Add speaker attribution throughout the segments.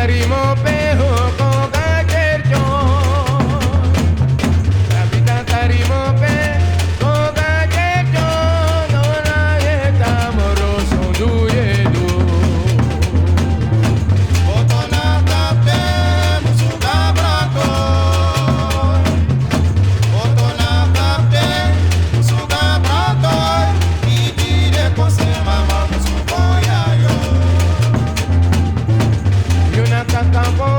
Speaker 1: tarimo peho koga kerjo. Kapita tarimo pe koga kerjo. Dona yeta moroso duyedu.
Speaker 2: Botona tape musuga branco. Botona tape musuga branco. Ibide kose mama musugo yayo.
Speaker 1: Yuna kakampo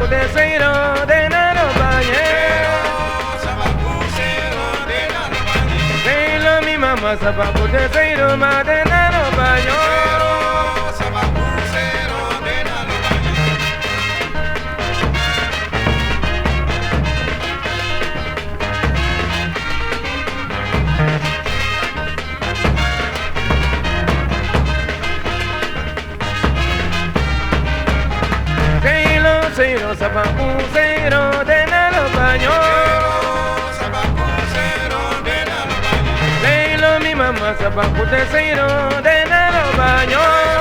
Speaker 1: sabacuteiro de naro bañero. Sailo mi mamá sabacuteiro ma de naro bañero. Sailo sabacuteiro de naro bañero. Sailo mi mamá sabacuteiro de naro bañero.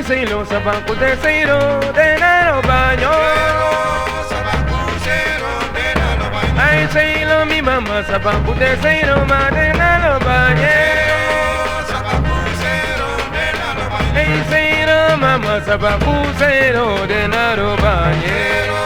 Speaker 1: Sailo sabacuteiro de naro bañero. Ay, sailo mi mamá sabacuteiro ma de naro bañero. Ay, sailo mamá sabacuteiro de naro bañero.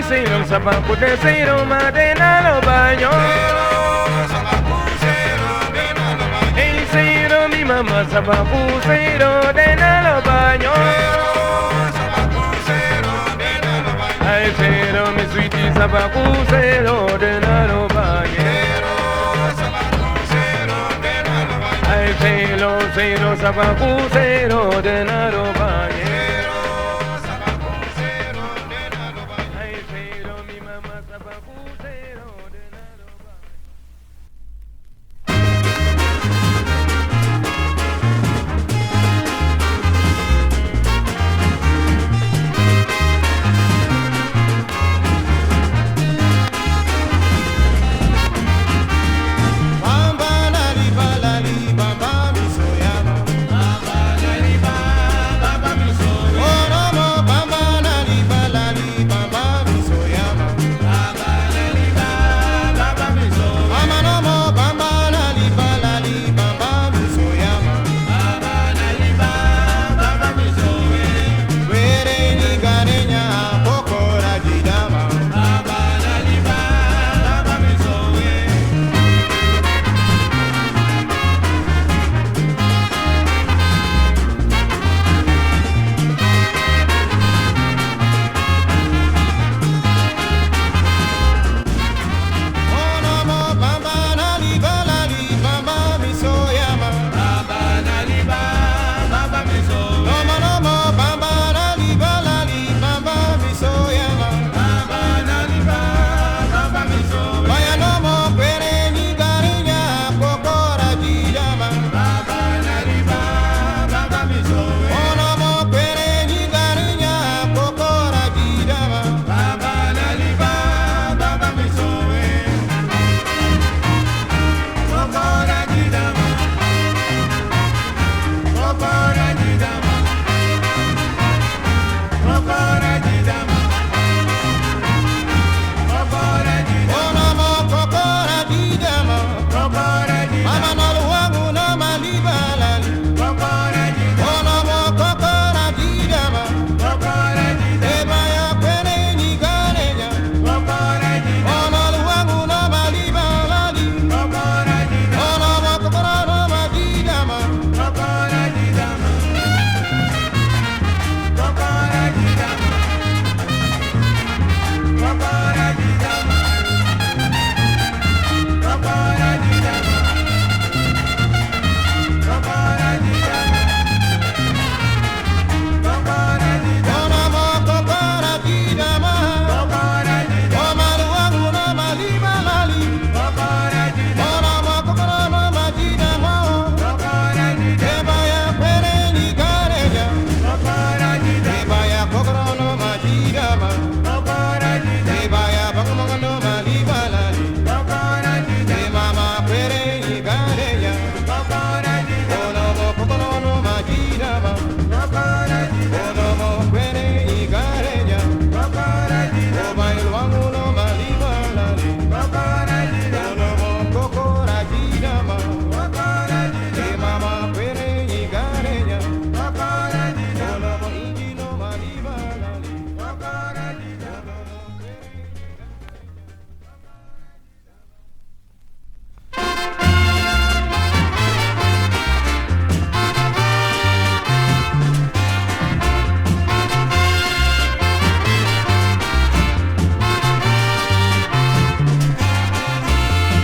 Speaker 1: Sailo sabacuteiro ma de naro bañero. Ay, sailo mi mamá sabacuteiro de naro bañero. Ay, sailo mi sweetie sabacuteiro de naro bañero. Ay, sailo sabacuteiro de naro bañero.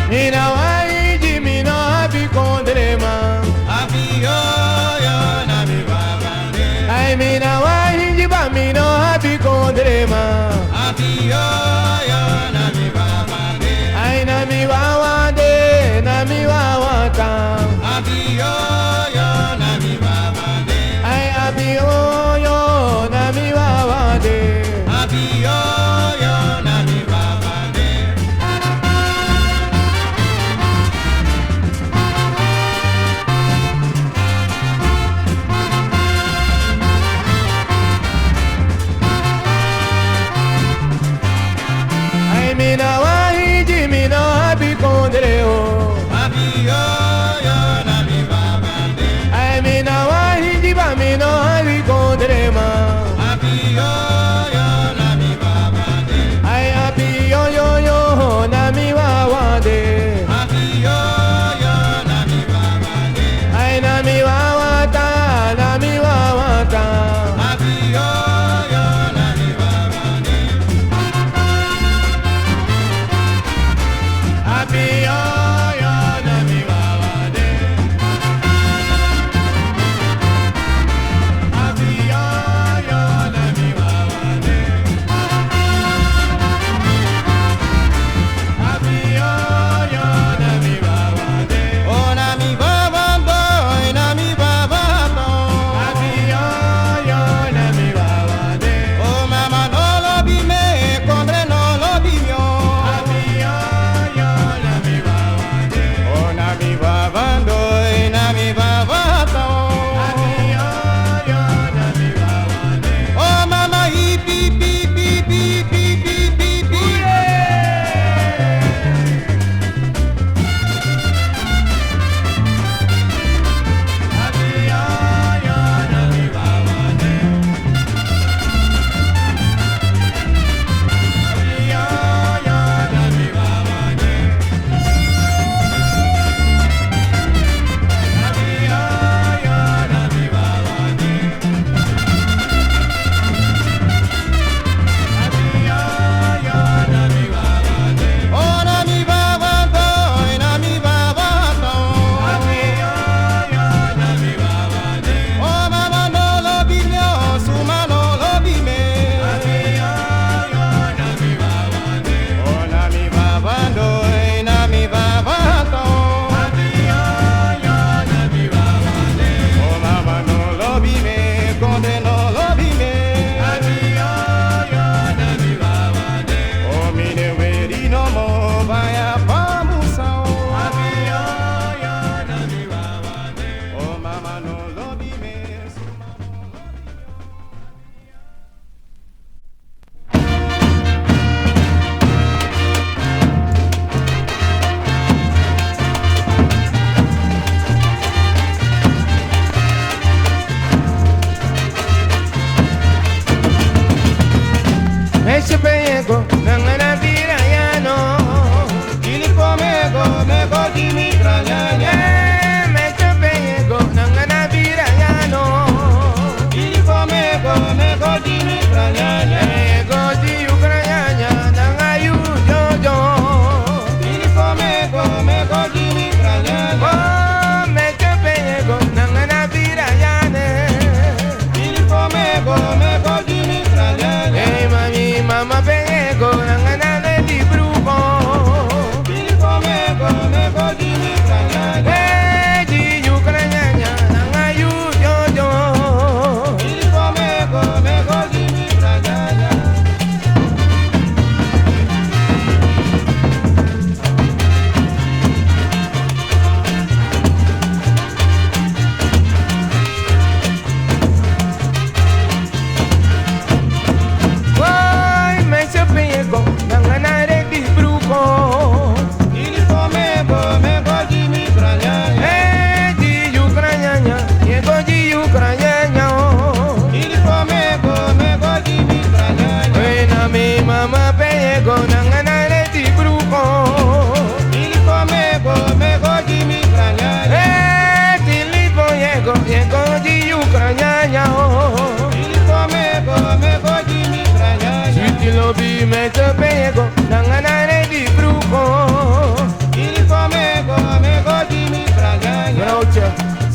Speaker 1: Mina waiji mina happy kondrema.
Speaker 2: Happy yo yo na mi baba de.
Speaker 1: Ay mina waiji ba mina happy kondrema.
Speaker 2: Happy yo yo na mi baba de.
Speaker 1: Ay na mi wawa de na mi wawa ta.
Speaker 2: Happy yo yo na mi baba de.
Speaker 1: Ay happy yo na mi wawa de.
Speaker 2: Happy yo yo na mi baba de.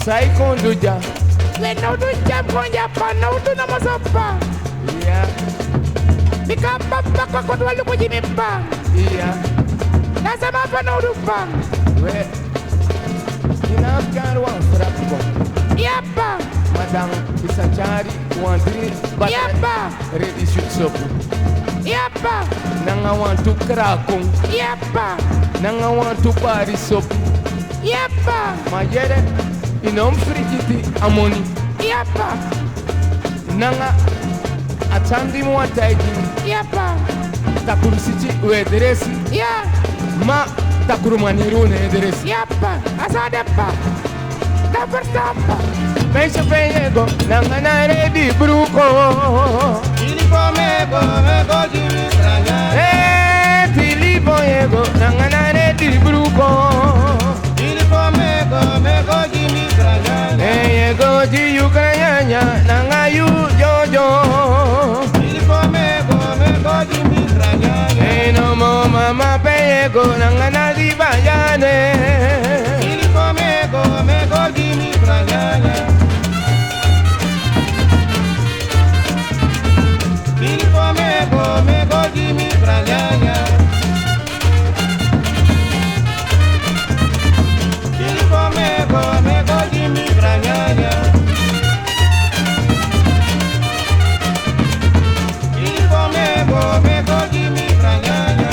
Speaker 1: Sai conduja.
Speaker 3: We no do jam kon Japan, no do na masapa.
Speaker 1: Yeah,
Speaker 3: Bika papa kwa kwa walu ko jimi pa.
Speaker 1: yeah.
Speaker 3: Nasa mapa no do pa.
Speaker 1: We. Ina Afghan wan frappo.
Speaker 3: Yapa,
Speaker 1: Madam Isachari wandri but
Speaker 3: yapa,
Speaker 1: ready shoot sopu.
Speaker 3: yapa,
Speaker 1: Nanga want to krakung.
Speaker 3: yapa,
Speaker 1: Nanga want to party sopu.
Speaker 3: yapa,
Speaker 1: Mayere inom frikiti amoni.
Speaker 3: yapa,
Speaker 1: Nanga atandi mo ataigi.
Speaker 3: yapa,
Speaker 1: Takurisichi wederesi.
Speaker 3: ya,
Speaker 1: Ma takurumaniru ne ederesi.
Speaker 3: yapa, asade pa. Dapat tapa.
Speaker 1: Pensa peyego nanga na ready bruko.
Speaker 2: Filippo mego, mego Jimmy Tranya.
Speaker 1: Filippo yego nanga na ready bruko.
Speaker 2: Filippo mego, mego Jimmy Tranya.
Speaker 1: Yego di Ukraina nanga yu jojo.
Speaker 2: Filippo mego, mego Jimmy Tranya.
Speaker 1: No mo mama peyego nanga na di bayane.
Speaker 2: Filippo mego, mego Jimmy Tranya. Filippo mego, mego Jimmy Tranya. Filippo mego, mego Jimmy Tranya. Filippo mego, mego Jimmy Tranya.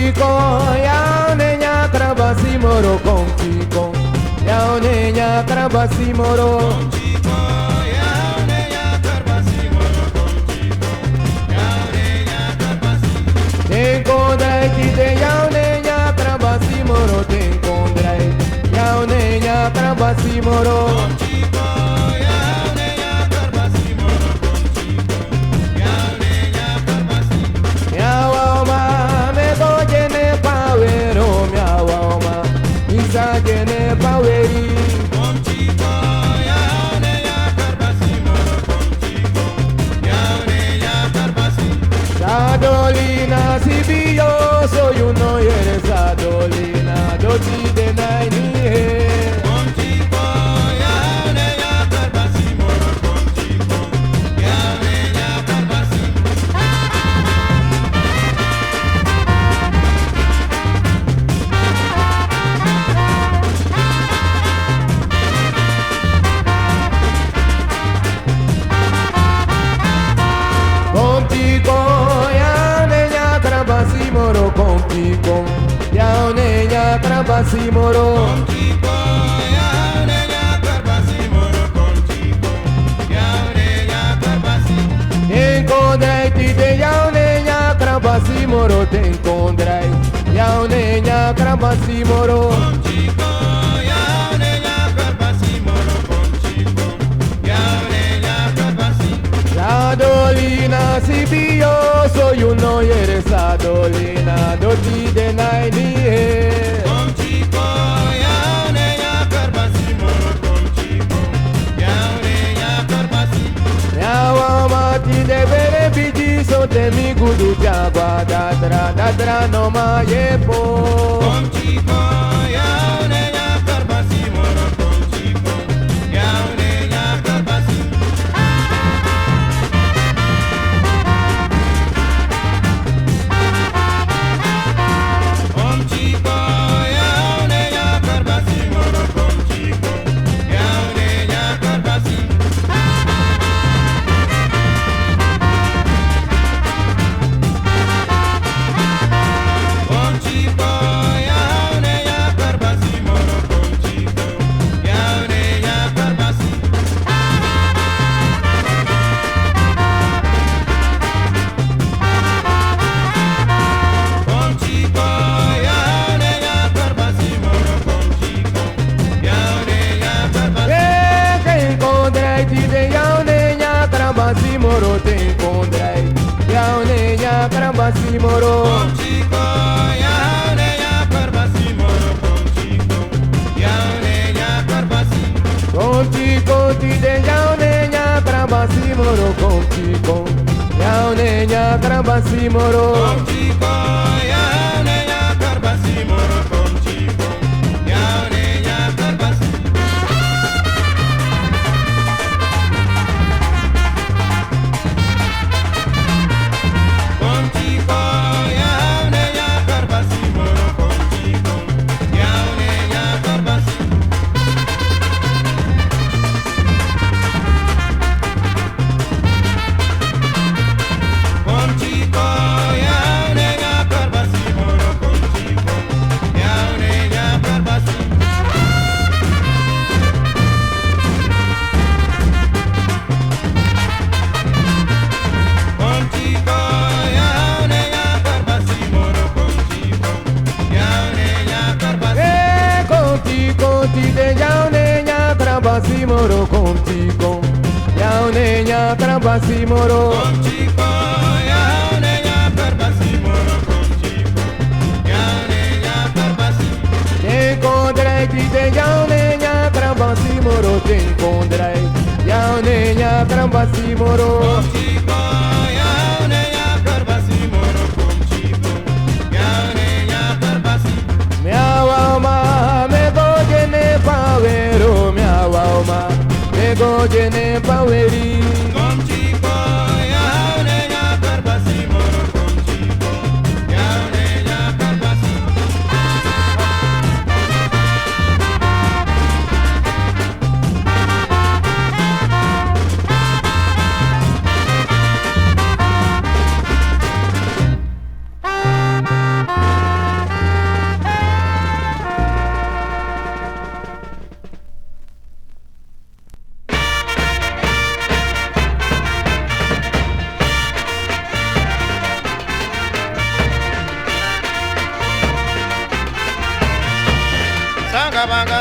Speaker 1: Contigo, ya niña trabasi moro contigo. Ya niña trabasi moro.
Speaker 2: Contigo, ya niña trabasi moro contigo. Ya niña trabasi.
Speaker 1: Te encontré te ya niña trabasi moro te encontré. Ya niña trabasi moro.
Speaker 2: Contigo, ya niña trabasi moro contigo. Ya niña trabasi.
Speaker 1: Miawama me doye ne pawero miawama isa jene paweri.
Speaker 2: Contigo, ya niña trabasi moro contigo. Ya niña trabasi.
Speaker 1: Sadolina si bio soy uno y eres Sadolina doti de naini he.
Speaker 2: Contigo, ya niña trabasi moro contigo. Ya niña trabasi.
Speaker 1: Contigo ya niña trabasi moro contigo. Ya niña trabasi moro.
Speaker 2: Contigo, ya niña trabasi moro contigo. Ya niña trabasi.
Speaker 1: Te encontré te ya niña trabasi moro te encontré. Ya niña trabasi moro.
Speaker 2: Contigo, ya niña trabasi moro contigo. Ya niña trabasi.
Speaker 1: Sadolina si bio soy uno y eres Sadolina doti de naini he.
Speaker 2: Contigo, ya niña trabasi moro contigo. Ya niña trabasi.
Speaker 1: Miawama ti de bere biji so te mi gudu jagwa dadra no ma yepo.
Speaker 2: Contigo, ya niña trabasi moro contigo. Ya niña trabasi. Contigo, ya niña trabasi moro contigo. Ya niña trabasi. Contigo, ya niña trabasi moro contigo. Ya niña trabasi. Contigo, ya niña trabasi moro contigo. Ya niña trabasi.
Speaker 1: Te encontré ti de ya niña trabasi moro te encontré. Ya niña trabasi moro.
Speaker 2: Contigo, ya niña trabasi moro contigo. Ya niña trabasi.
Speaker 1: Contigo ti de ya niña trabasi moro contigo. Ya niña trabasi moro.
Speaker 2: Contigo, ya niña trabasi moro contigo. Ya niña trabasi. Contigo, ya niña trabasi moro contigo. Ya niña trabasi. Contigo, ya niña trabasi moro contigo. Ya niña trabasi. Contigo, ya niña trabasi moro contigo. Ya niña trabasi.
Speaker 1: Contigo ti de ya niña trabasi moro contigo. Ya niña trabasi moro.
Speaker 2: Contigo, ya niña trabasi moro contigo. Ya niña trabasi.
Speaker 1: Te encontré ti de ya niña trabasi moro te encontré. Ya niña trabasi moro.
Speaker 2: Contigo, ya niña trabasi moro contigo. Ya niña trabasi.
Speaker 1: Miawama me doye ne pawero miawama me doye ne paweri.
Speaker 2: Contigo, ya niña trabasi moro contigo. Ya niña trabasi.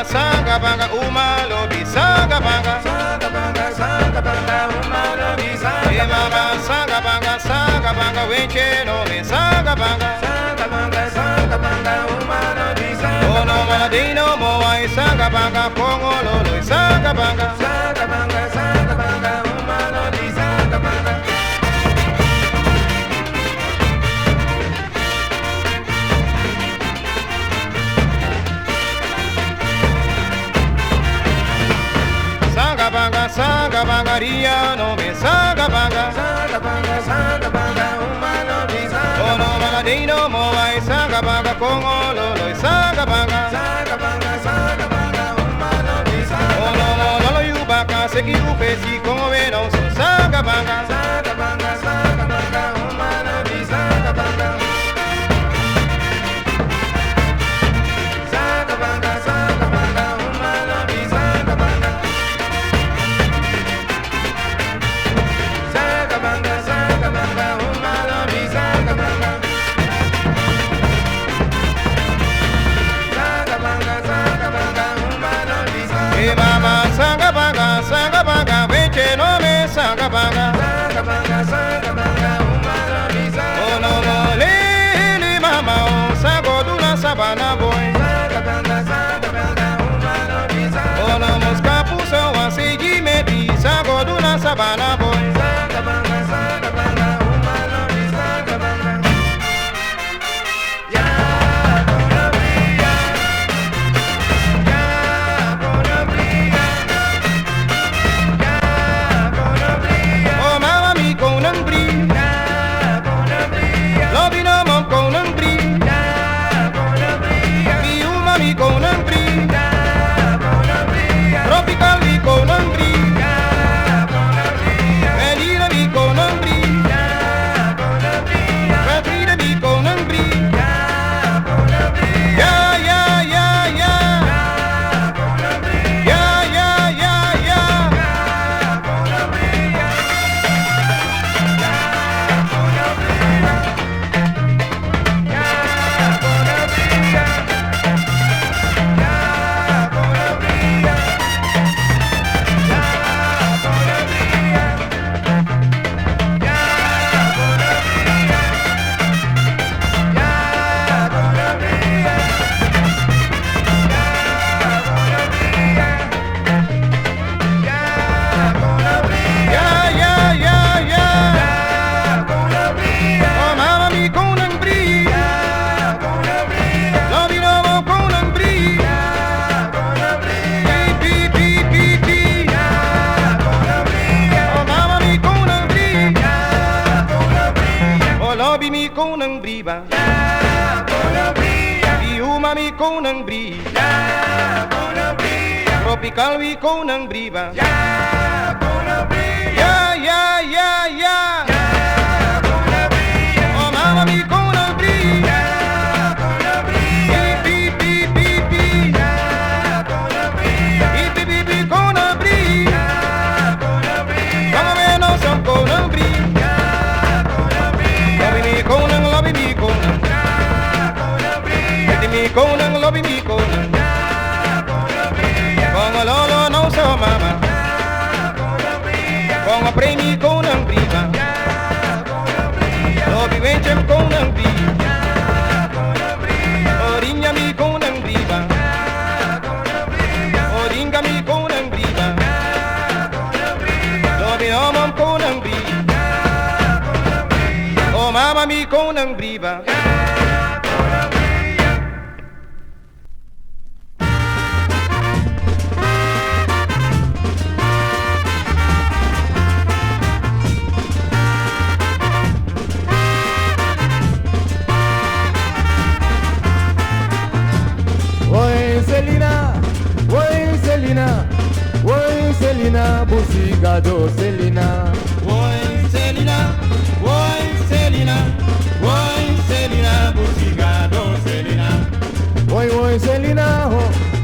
Speaker 2: Sangabanga, uma lobi, Sangabanga,
Speaker 3: uma lobi,
Speaker 2: e mama, Sangabanga, wenche no me, Sangabanga,
Speaker 3: uma lobi,
Speaker 2: oh no maladino, moai, Sangabanga, pongo lolo, Sangabanga,
Speaker 3: uma lobi,
Speaker 2: Sangabanga, ria no me, Sangabanga,
Speaker 3: uma lobi,
Speaker 2: oh no maladino, moai, Sangabanga, pongo lolo, Sangabanga,
Speaker 3: uma lobi,
Speaker 2: oh no lolo, yubaka, seki upesi, como veno, so Sangabanga,
Speaker 3: uma lobi,
Speaker 2: e mama, Sangabanga, wenche no me, Sangabanga, oh no lele mama, oh sango duna sabana boy, oh no mosca puso a segi meti, sango duna sabana boy. Konang bri, tropical wi konang bri ba, ya oh mama mi konang bri, pi konang bri, kama meno som konang bri, lobby mi konang, mi konang lobby mi konang, konga lolo no so mama, konga premi konang briba, lobby wenchem konang bri, oringa mi konang briba, oringa mi konang briba, lobby omam konang bri, oh mama mi konang briba.
Speaker 1: Selina, Busigado Selina.
Speaker 2: Oi Selina, Busigado Selina.
Speaker 1: Oi Selina,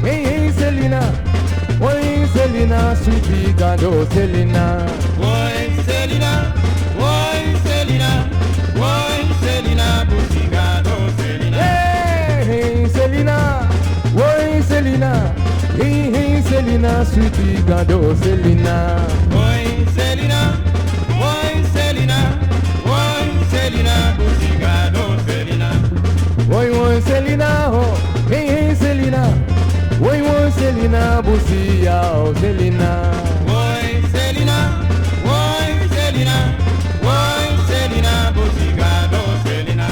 Speaker 1: hey Selina. Oi Selina, Busigado Selina.
Speaker 2: Oi Selina, Busigado Selina.
Speaker 1: Hey Selina, oi Selina. Selena, sweetie gado Selena.
Speaker 2: Oi, Selena, oi, Selena, oi, Selena, Busigado, Selena.
Speaker 1: Oi, Selena, oh, hey, Selena. Oi, Selena, busia, oh, Selena.
Speaker 2: Oi, Selena, oi, Selena, oi, Selena, Busigado, Selena.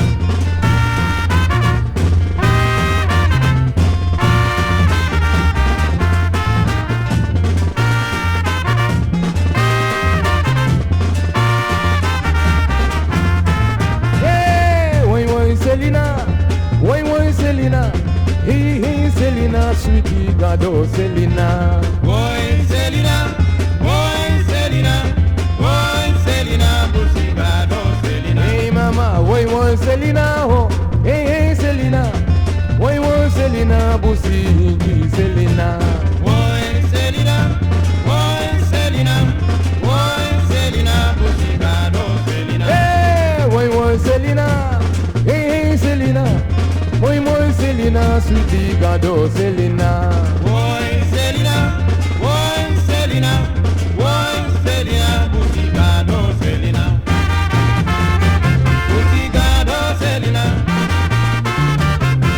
Speaker 1: Selena, oi, Selena, hey, Selena, sweetie gado Selena.
Speaker 2: Oi, Selena, oi, Selena, oi, Selena, Busigado, Selena.
Speaker 1: Hey, mama, oi, Selena, oh, hey, Selena, oi, Selena, busi, Selena.
Speaker 2: Oi, Selena, oi, Selena, oi, Selena, Busigado, Selena.
Speaker 1: Hey, oi, Selena. Hey, Selena, oi, Selena, sweetie gado Selena.
Speaker 2: Oi, Selena, oi, Selena, oi, Selena, Busigado, Selena. Busigado, Selena.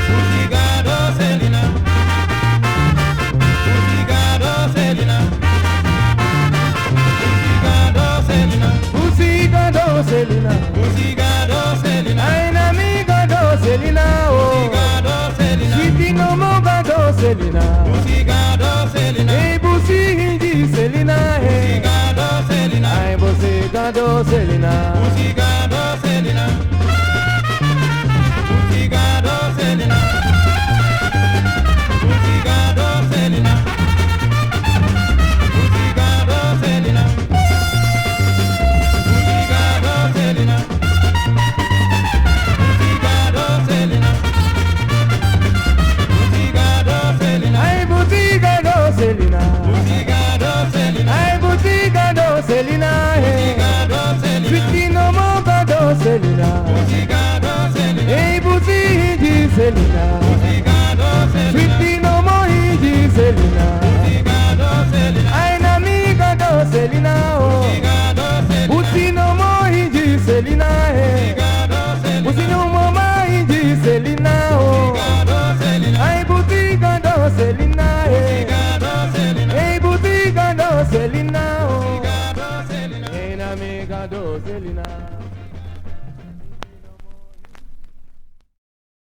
Speaker 2: Busigado, Selena. Busigado, Selena. Busigado, Selena.
Speaker 1: Busi gado Selena.
Speaker 2: Busigado,